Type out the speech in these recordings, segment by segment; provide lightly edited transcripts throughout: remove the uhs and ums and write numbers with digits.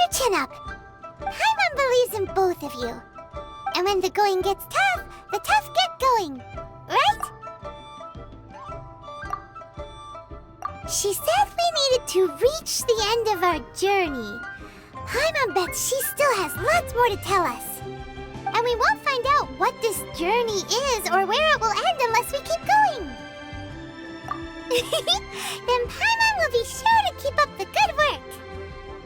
your chin up. Paimon believes in both of you. And when the going gets tough, the tough get going. Right? She said we needed to reach the end of our journey. Paimon bets she still has lots more to tell us. And we won't find out what this journey is or where it will end unless we keep going. Then Paimon will be sure to keep up the good work.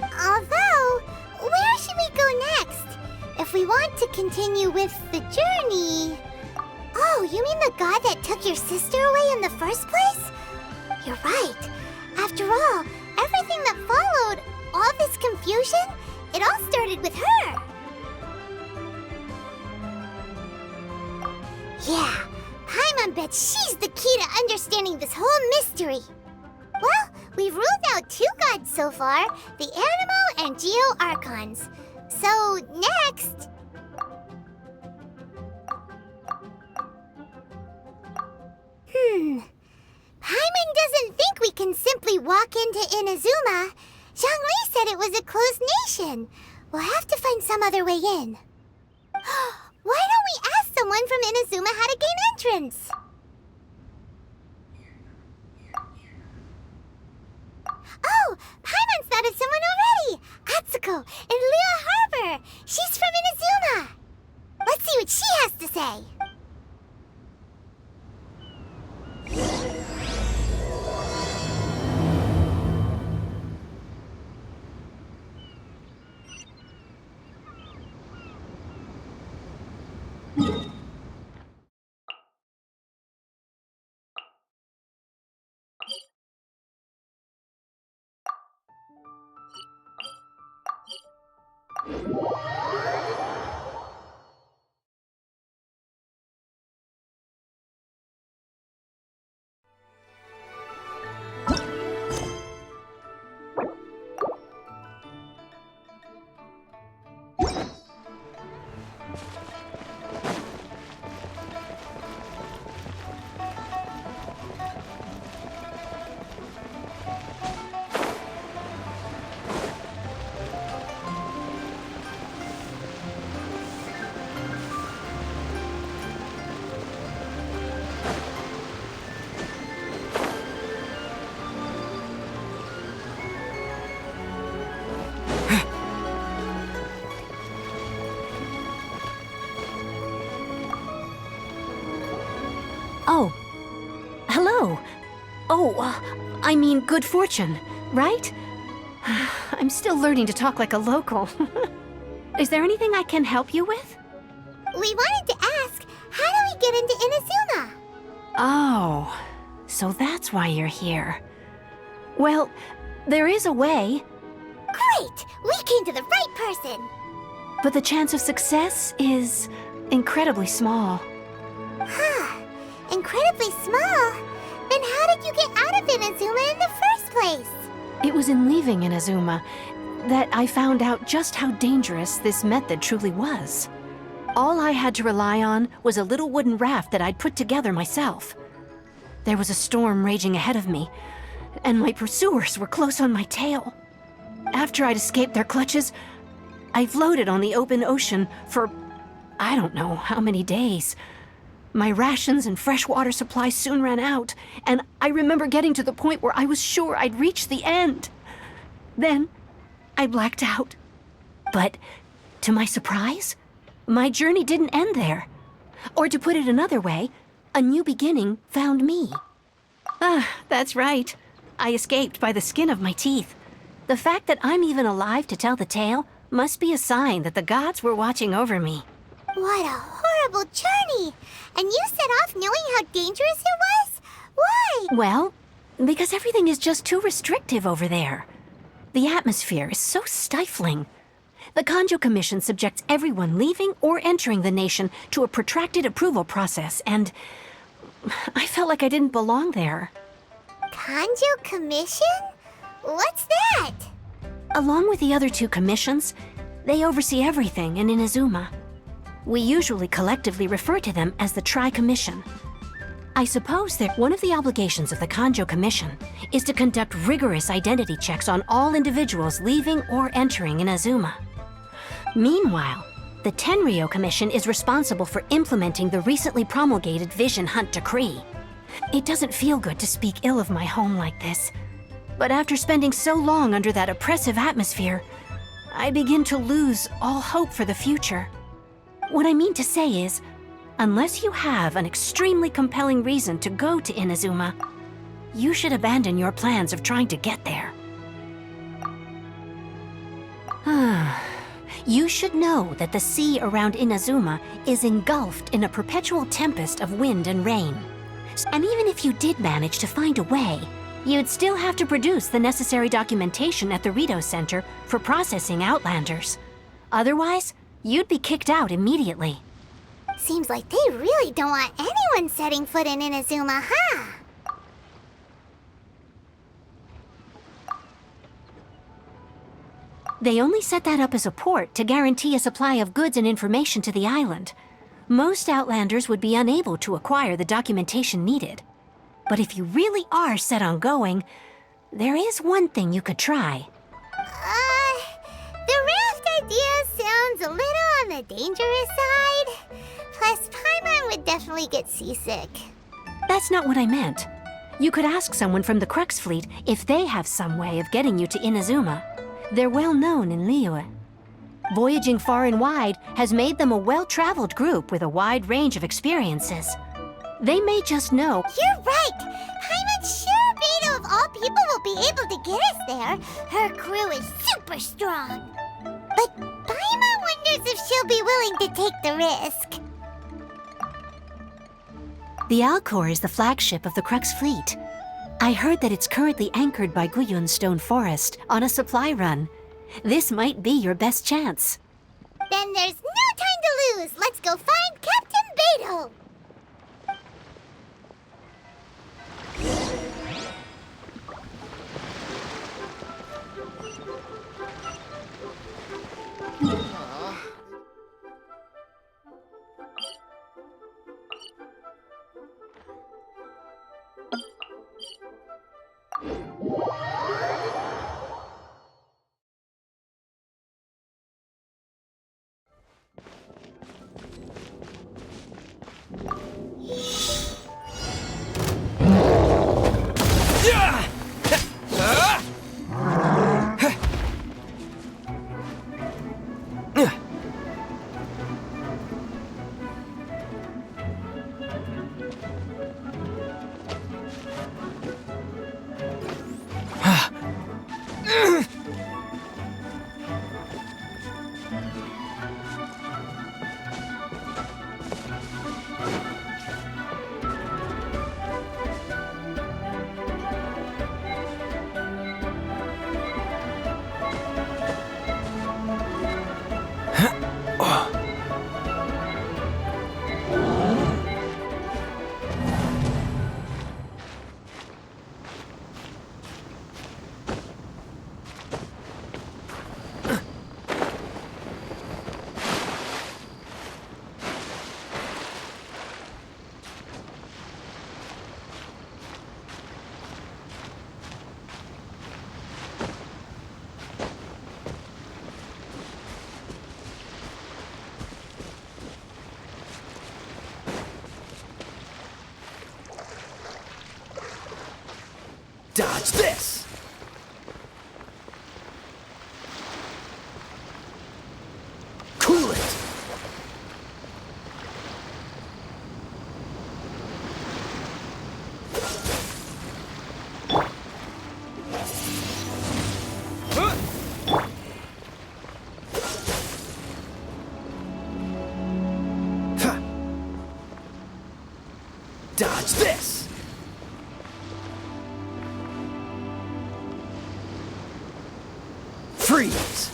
Although, where should we go next? If we want to continue with the journey... Oh, you mean the god that took your sister away in the first place? You're right. After all, everything that followed, all this confusion, it all started with her. Yeah, Paimon bets she's the key to understanding this whole mystery. Well, we've ruled out 2 gods so far, the Animo and Geo Archons. So, next... Paimon doesn't think we can simply walk into Inazuma. Zhongli said it was a closed nation. We'll have to find some other way in. Why don't we ask someone from Inazuma how to gain entrance? Oh, Paimon's thought of someone already! Atsuko in Lua Harbor! She's from Inazuma! Let's see what she has to say! Oh. Hello. Oh, I mean good fortune, right? I'm still learning to talk like a local. Is there anything I can help you with? We wanted to ask, how do we get into Inazuma? Oh, so that's why you're here. Well, there is a way. Great! We came to the right person! But the chance of success is incredibly small. Huh. Incredibly small? Then how did you get out of Inazuma in the first place? It was in leaving Inazuma that I found out just how dangerous this method truly was. All I had to rely on was a little wooden raft that I'd put together myself. There was a storm raging ahead of me, and my pursuers were close on my tail. After I'd escaped their clutches, I floated on the open ocean for I don't know how many days. My rations and fresh water supply soon ran out, and I remember getting to the point where I was sure I'd reached the end. Then, I blacked out. But, to my surprise, my journey didn't end there. Or to put it another way, a new beginning found me. Ah, that's right. I escaped by the skin of my teeth. The fact that I'm even alive to tell the tale must be a sign that the gods were watching over me. What a horrible journey! And you set off knowing how dangerous it was? Why? Well, because everything is just too restrictive over there. The atmosphere is so stifling. The Kanjo Commission subjects everyone leaving or entering the nation to a protracted approval process, and I felt like I didn't belong there. Kanjo Commission? What's that? Along with the other 2 commissions, they oversee everything in Inazuma. We usually collectively refer to them as the Tri-Commission. I suppose that one of the obligations of the Kanjo Commission is to conduct rigorous identity checks on all individuals leaving or entering Inazuma. Meanwhile, the Tenryo Commission is responsible for implementing the recently promulgated Vision Hunt Decree. It doesn't feel good to speak ill of my home like this, but after spending so long under that oppressive atmosphere, I begin to lose all hope for the future. What I mean to say is, unless you have an extremely compelling reason to go to Inazuma, you should abandon your plans of trying to get there. You should know that the sea around Inazuma is engulfed in a perpetual tempest of wind and rain. And even if you did manage to find a way, you'd still have to produce the necessary documentation at the Rito Center for processing Outlanders. Otherwise, you'd be kicked out immediately. Seems like they really don't want anyone setting foot in Inazuma, huh? They only set that up as a port to guarantee a supply of goods and information to the island. Most Outlanders would be unable to acquire the documentation needed. But if you really are set on going, there is one thing you could try. The raft idea sounds a little on the dangerous side. Plus, Paimon would definitely get seasick. That's not what I meant. You could ask someone from the Crux Fleet if they have some way of getting you to Inazuma. They're well known in Liyue. Voyaging far and wide has made them a well-traveled group with a wide range of experiences. They may just know. You're right! Paimon sure Beto of all people will be able to get us there. Her crew is super strong. But Paimon wonders if she'll be willing to take the risk. The Alcor is the flagship of the Crux Fleet. I heard that it's currently anchored by Guyun's Stone Forest on a supply run. This might be your best chance. Then there's no time to lose. Let's go find Captain Beto. Dodge this! Cool it! Dodge this! Freeze!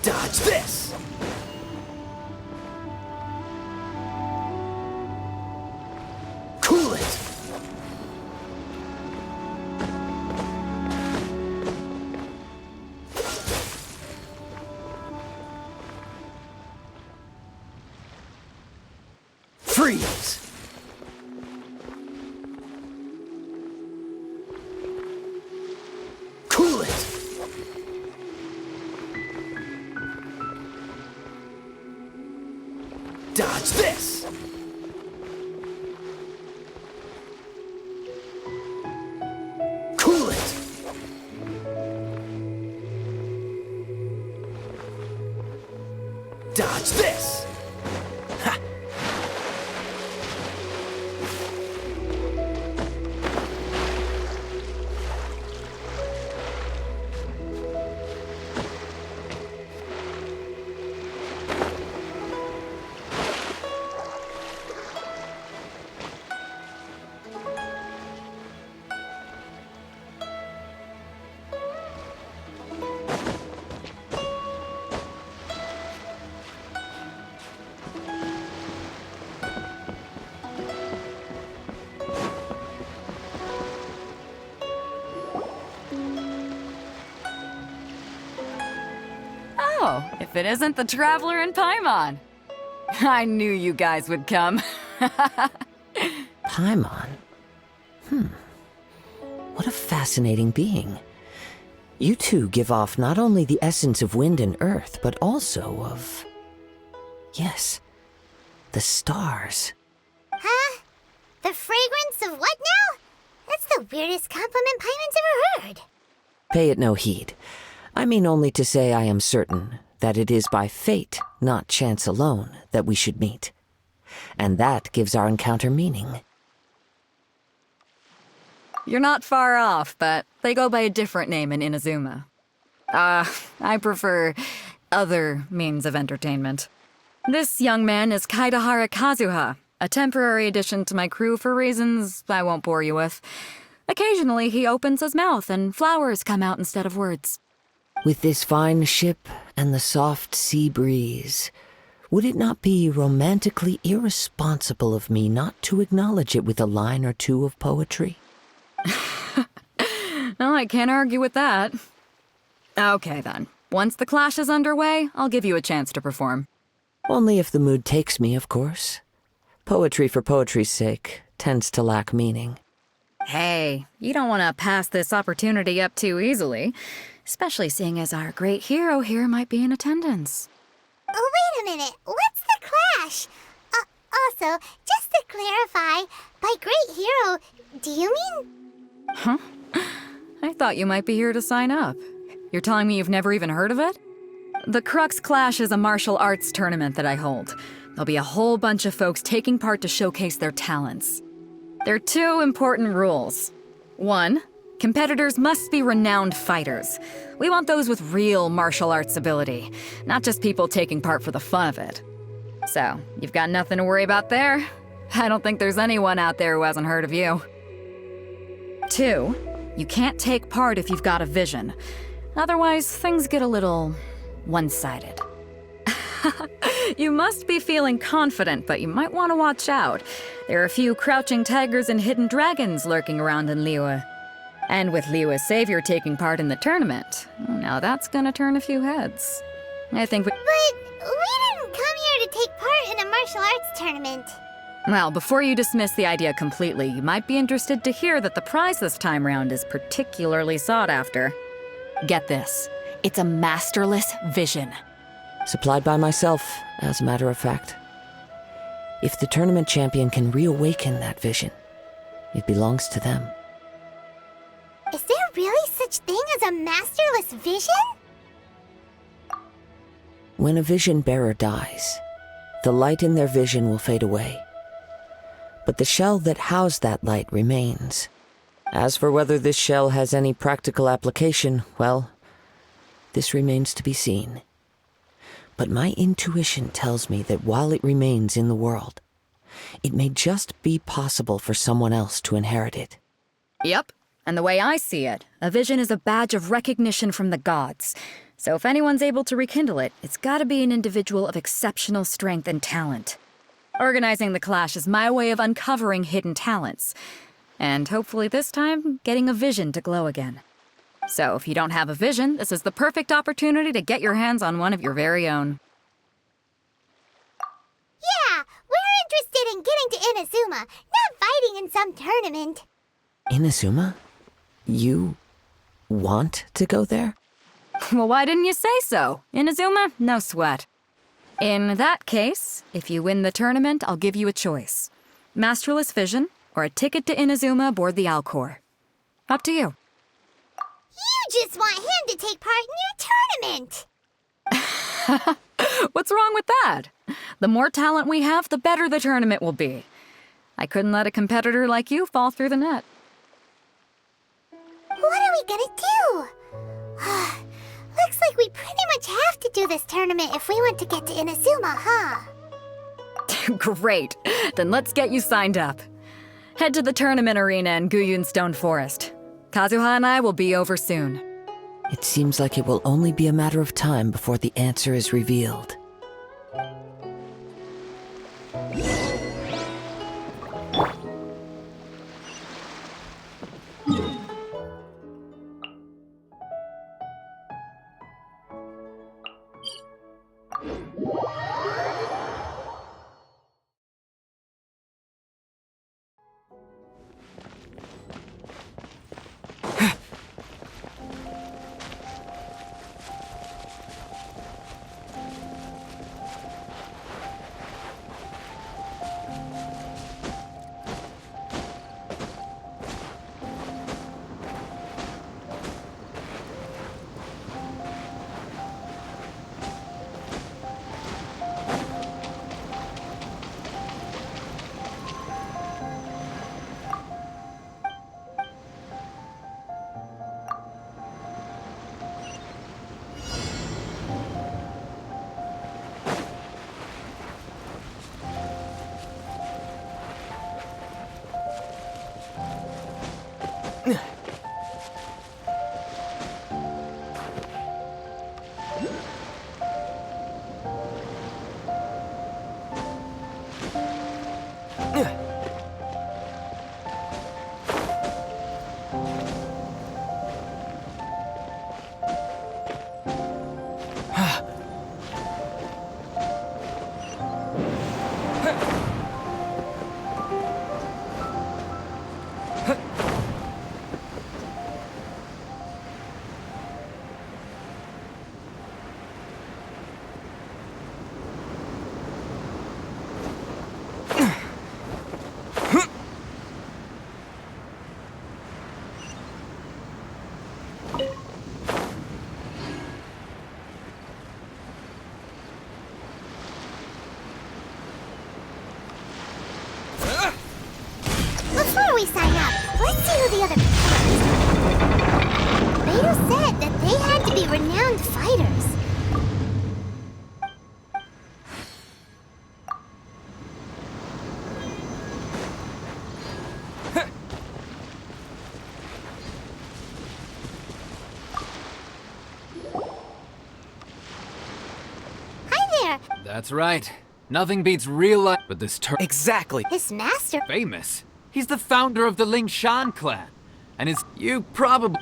Dodge this! Cool it! Freeze! Cool it! Dodge this! Cool it! Dodge this! Ha! Oh, if it isn't the Traveler in Paimon. I knew you guys would come. Paimon? What a fascinating being. You two give off not only the essence of wind and earth, but also of... yes, the stars. Huh? The fragrance of what now? That's the weirdest compliment Paimon's ever heard. Pay it no heed. I mean only to say I am certain that it is by fate, not chance alone, that we should meet. And that gives our encounter meaning. You're not far off, but they go by a different name in Inazuma. I prefer other means of entertainment. This young man is Kaidahara Kazuha, a temporary addition to my crew for reasons I won't bore you with. Occasionally he opens his mouth and flowers come out instead of words. With this fine ship and the soft sea breeze, would it not be romantically irresponsible of me not to acknowledge it with a line or two of poetry? No, I can't argue with that. Okay then. Once the clash is underway, I'll give you a chance to perform. Only if the mood takes me, of course. Poetry for poetry's sake tends to lack meaning. Hey, you don't want to pass this opportunity up too easily, especially seeing as our great hero here might be in attendance. Oh, wait a minute. What's the clash? Also, just to clarify, by great hero, do you mean... Huh? I thought you might be here to sign up. You're telling me you've never even heard of it? The Crux Clash is a martial arts tournament that I hold. There'll be a whole bunch of folks taking part to showcase their talents. There are two important rules. One, competitors must be renowned fighters. We want those with real martial arts ability, not just people taking part for the fun of it. So, you've got nothing to worry about there. I don't think there's anyone out there who hasn't heard of you. Two, you can't take part if you've got a vision. Otherwise, things get a little one-sided. You must be feeling confident, but you might want to watch out. There are a few crouching tigers and hidden dragons lurking around in Liyue. And with Liyue's savior taking part in the tournament, now that's gonna turn a few heads. I think we... But we didn't come here to take part in a martial arts tournament. Well, before you dismiss the idea completely, you might be interested to hear that the prize this time round is particularly sought after. Get this. It's a masterless vision. Supplied by myself, as a matter of fact. If the tournament champion can reawaken that vision, it belongs to them. Is there really such thing as a masterless vision? When a vision bearer dies, the light in their vision will fade away. But the shell that housed that light remains. As for whether this shell has any practical application, well, this remains to be seen. But my intuition tells me that while it remains in the world, it may just be possible for someone else to inherit it. Yep. And the way I see it, a vision is a badge of recognition from the gods. So if anyone's able to rekindle it, it's gotta be an individual of exceptional strength and talent. Organizing the clash is my way of uncovering hidden talents. And hopefully this time, getting a vision to glow again. So if you don't have a vision, this is the perfect opportunity to get your hands on one of your very own. Yeah, we're interested in getting Inazuma, not fighting in some tournament. Inazuma? You want to go there? Well, why didn't you say so? Inazuma, no sweat. In that case, if you win the tournament, I'll give you a choice. Masterless Vision, or a ticket to Inazuma aboard the Alcor. Up to you. You just want him to take part in your tournament. What's wrong with that? The more talent we have, the better the tournament will be. I couldn't let a competitor like you fall through the net. What are we gonna do? Looks like we pretty much have to do this tournament if we want to get to Inazuma, huh? Great. Then let's get you signed up. Head to the tournament arena in Guyun Stone Forest. Kazuha and I will be over soon. It seems like it will only be a matter of time before the answer is revealed. Before we sign up, let's see who the other people are. Beidou said that they had to be renowned fighters. Hi there! That's right. Nothing beats real life, but this Exactly. His master. famous. He's the founder of the Ling Shan clan. And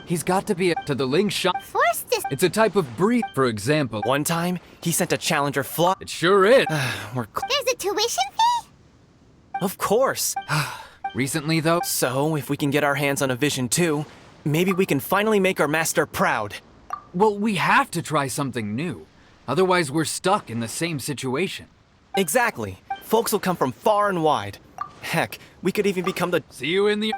he's got to be to the Ling Shan. Forced to. It's a type of breed, for example. One time, he sent a challenger fly. It sure is. There's a tuition fee? Of course. Recently, though, So, if we can get our hands on a vision too, maybe we can finally make our master proud. well, we have to try something new. Otherwise, we're stuck in the same situation. Exactly. Folks will come from far and wide. Heck, we could even become the... See you in the...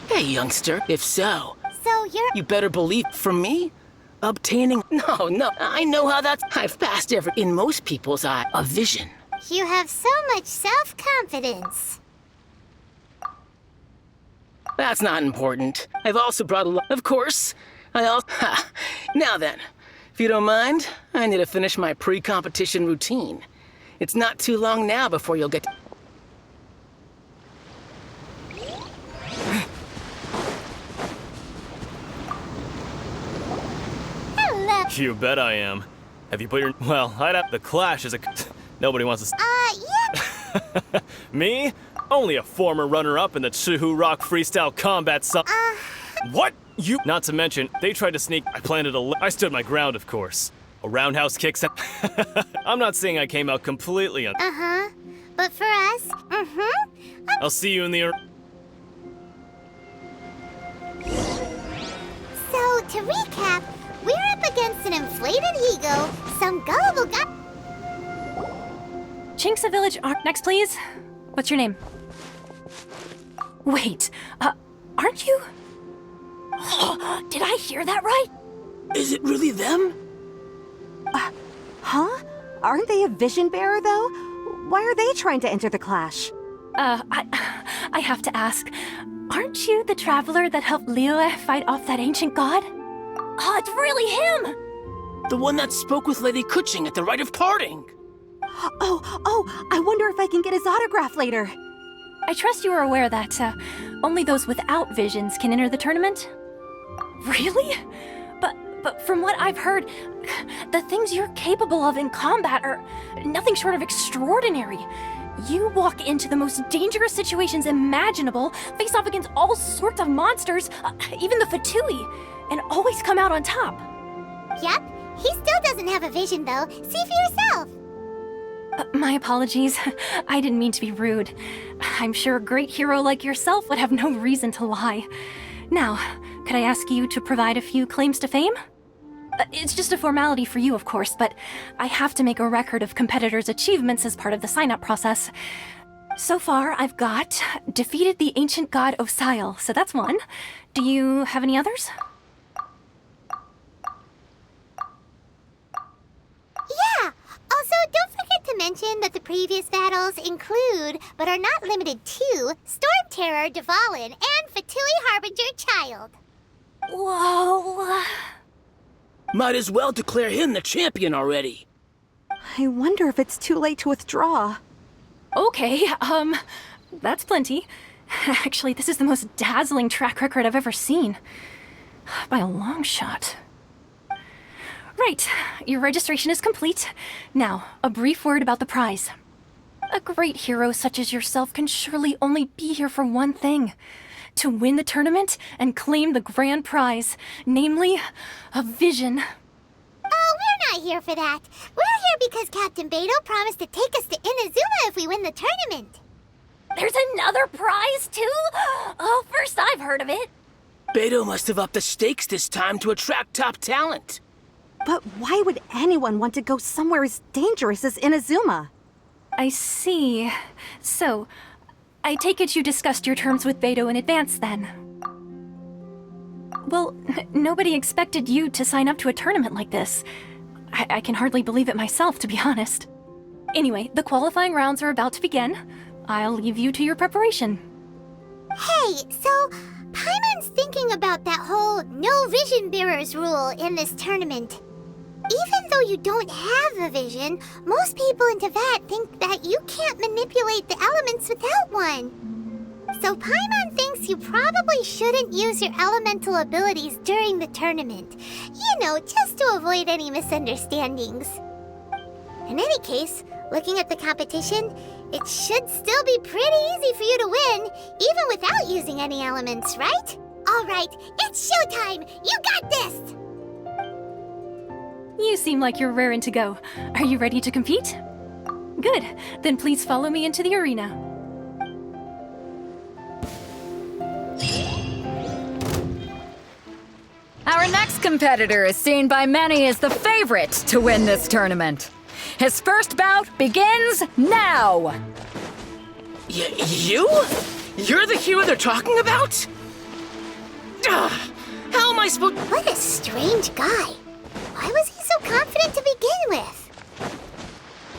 Hey, youngster, if so, So you're. you better believe from me, obtaining... No, I know how that's... I've passed in most people's eye, a vision. You have so much self-confidence. That's not important. I've also brought a lot... Of course, I also... Ha! Now then, if you don't mind, I need to finish my pre-competition routine. It's not too long now before you'll get... Hello. You bet I am. Have you put your... Well, I'd have... The Clash is a... Nobody wants to... Yeah. Me? Only a former runner-up in the Chihu Rock Freestyle Combat What? You? Not to mention, they tried to sneak. I planted I stood my ground, of course. A roundhouse kick. I'm not saying I came out completely un. Uh-huh. But for us, I'll see you in the. So, to recap, we're up against an inflated ego, some gullible guy. Chinks Village. Next, please. What's your name? Wait, aren't you? Did I hear that right? Is it really them? Huh? Aren't they a vision bearer, though? Why are they trying to enter the clash? I have to ask. Aren't you the traveler that helped Liyue fight off that ancient god? Oh, it's really him! The one that spoke with Lady Kuching at the rite of parting. Oh, I wonder if I can get his autograph later. I trust you are aware that only those without visions can enter the tournament? Really? But from what I've heard, the things you're capable of in combat are nothing short of extraordinary. You walk into the most dangerous situations imaginable, face off against all sorts of monsters, even the Fatui, and always come out on top. Yep, he still doesn't have a vision, though. See for yourself. My apologies. I didn't mean to be rude. I'm sure a great hero like yourself would have no reason to lie. Now, could I ask you to provide a few claims to fame? It's just a formality for you, of course, but I have to make a record of competitors' achievements as part of the sign-up process. So far, I've got defeated the ancient god Osile, so that's one. Do you have any others? Yeah! Also, don't forget to mention that the previous battles include, but are not limited to, Storm Terror, Dvalin, and Fatui Harbinger Child. Whoa... Might as well declare him the champion already. I wonder if it's too late to withdraw. Okay, that's plenty. Actually, this is the most dazzling track record I've ever seen. By a long shot. Right, your registration is complete. Now, a brief word about the prize. A great hero such as yourself can surely only be here for one thing. To win the tournament and claim the grand prize, namely, a vision. Oh, we're not here for that. We're here because Captain Beto promised to take us to Inazuma if we win the tournament. There's another prize, too? Oh, first I've heard of it. Beto must have upped the stakes this time to attract top talent. But why would anyone want to go somewhere as dangerous as Inazuma? I see. So, I take it you discussed your terms with Beto in advance, then? Well, nobody expected you to sign up to a tournament like this. I can hardly believe it myself, to be honest. Anyway, the qualifying rounds are about to begin. I'll leave you to your preparation. Hey, so Paimon's thinking about that whole no vision bearers rule in this tournament. Even though you don't have a vision, most people in Teyvat think that you can't manipulate the elements without one. So Paimon thinks you probably shouldn't use your elemental abilities during the tournament. You know, just to avoid any misunderstandings. In any case, looking at the competition, it should still be pretty easy for you to win, even without using any elements, right? All right, it's showtime! You got this! You seem like you're raring to go. Are you ready to compete? Good. Then please follow me into the arena. Our next competitor is seen by many as the favorite to win this tournament. His first bout begins now! You? You're the hero they're talking about? Ugh, how am I supposed... What a strange guy. Why was he so confident to begin with?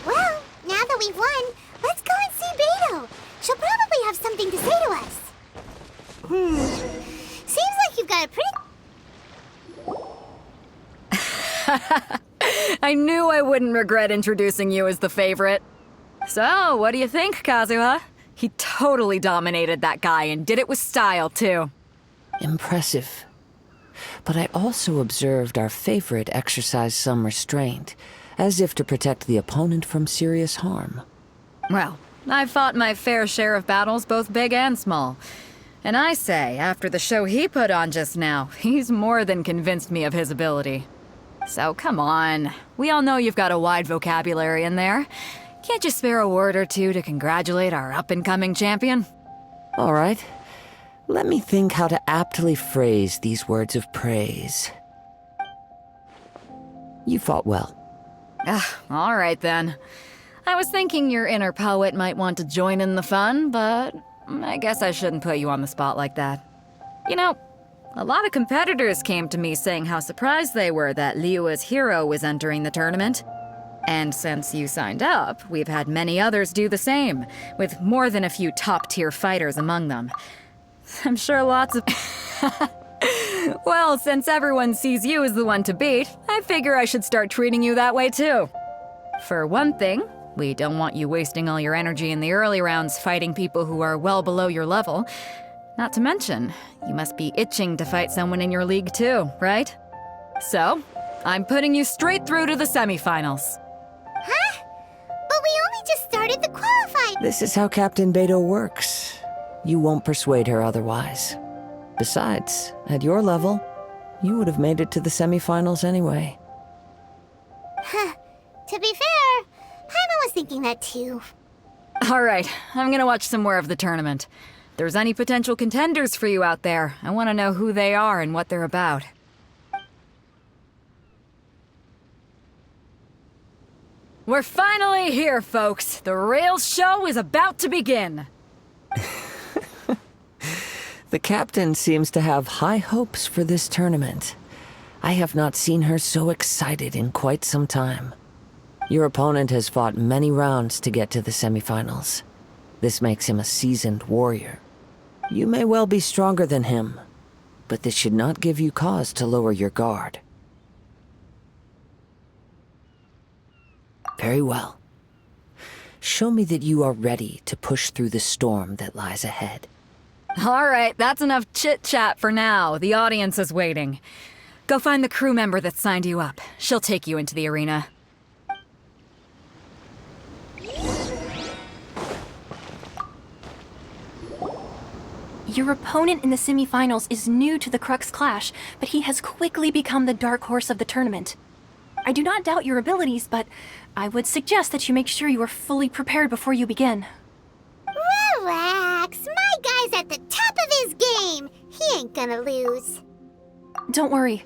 Well, now that we've won, let's go and see Beto. She'll probably have something to say to us. Seems like you've got a pretty... I knew I wouldn't regret introducing you as the favorite. So, what do you think, Kazuha? He totally dominated that guy and did it with style, too. Impressive. But I also observed our favorite exercise some restraint, as if to protect the opponent from serious harm. Well, I've fought my fair share of battles, both big and small. And I say, after the show he put on just now, he's more than convinced me of his ability. So come on, we all know you've got a wide vocabulary in there. Can't you spare a word or two to congratulate our up-and-coming champion? All right. Let me think how to aptly phrase these words of praise. You fought well. All right then. I was thinking your inner poet might want to join in the fun, but I guess I shouldn't put you on the spot like that. You know, a lot of competitors came to me saying how surprised they were that Liyue's hero was entering the tournament. And since you signed up, we've had many others do the same, with more than a few top-tier fighters among them. I'm sure lots of... Well, since everyone sees you as the one to beat, I figure I should start treating you that way too. For one thing, we don't want you wasting all your energy in the early rounds fighting people who are well below your level. Not to mention, you must be itching to fight someone in your league too, right? So, I'm putting you straight through to the semifinals. Huh? But we only just started the qualified. This is how Captain Beto works. You won't persuade her otherwise. Besides, at your level, you would have made it to the semifinals anyway. Huh. To be fair, Paimon was thinking that too. Alright, I'm gonna watch some more of the tournament. If there's any potential contenders for you out there, I want to know who they are and what they're about. We're finally here, folks. The Rails show is about to begin. The captain seems to have high hopes for this tournament. I have not seen her so excited in quite some time. Your opponent has fought many rounds to get to the semifinals. This makes him a seasoned warrior. You may well be stronger than him, but this should not give you cause to lower your guard. Very well. Show me that you are ready to push through the storm that lies ahead. Alright, that's enough chit-chat for now. The audience is waiting. Go find the crew member that signed you up. She'll take you into the arena. Your opponent in the semifinals is new to the Crux Clash, but he has quickly become the dark horse of the tournament. I do not doubt your abilities, but I would suggest that you make sure you are fully prepared before you begin. Relax. My guy's at the top of his game. He ain't gonna lose. Don't worry.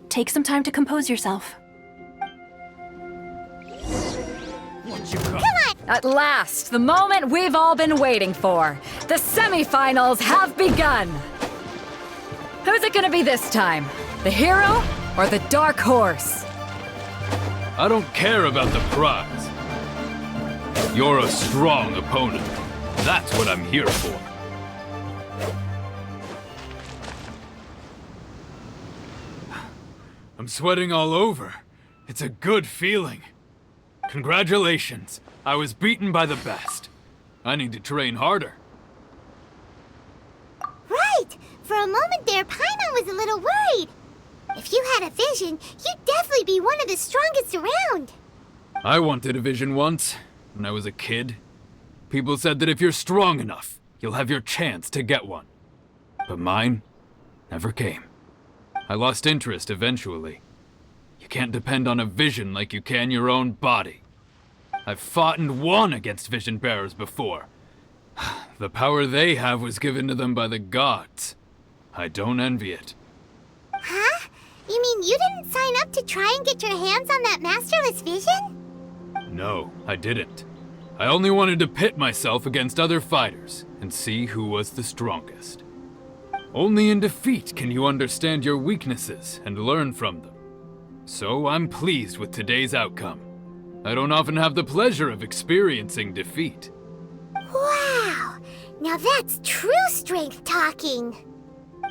Take some time to compose yourself. Come on! At last, the moment we've all been waiting for. The semifinals have begun. Who's it gonna be this time? The hero or the dark horse? I don't care about the prize. You're a strong opponent. That's what I'm here for. I'm sweating all over. It's a good feeling. Congratulations. I was beaten by the best. I need to train harder. Right! For a moment there, Paimon was a little worried. If you had a vision, you'd definitely be one of the strongest around. I wanted a vision once, when I was a kid. People said that if you're strong enough, you'll have your chance to get one. But mine never came. I lost interest eventually. You can't depend on a vision like you can your own body. I've fought and won against vision bearers before. The power they have was given to them by the gods. I don't envy it. Huh? You mean you didn't sign up to try and get your hands on that masterless vision? No, I didn't. I only wanted to pit myself against other fighters and see who was the strongest. Only in defeat can you understand your weaknesses and learn from them. So I'm pleased with today's outcome. I don't often have the pleasure of experiencing defeat. Wow! Now that's true strength talking.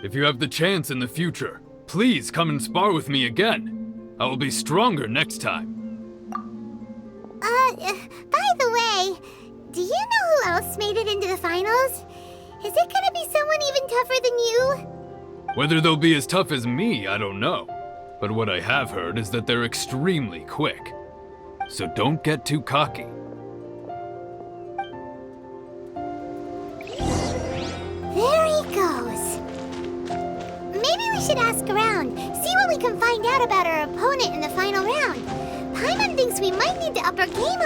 If you have the chance in the future, please come and spar with me again. I will be stronger next time. By the way, do you know who else made it into the finals? Is it gonna be someone even tougher than you? Whether they'll be as tough as me, I don't know. But what I have heard is that they're extremely quick. So don't get too cocky. There he goes. Maybe we should ask around, see what we can find out about our opponent in the final round. Paimon thinks we might need to up our game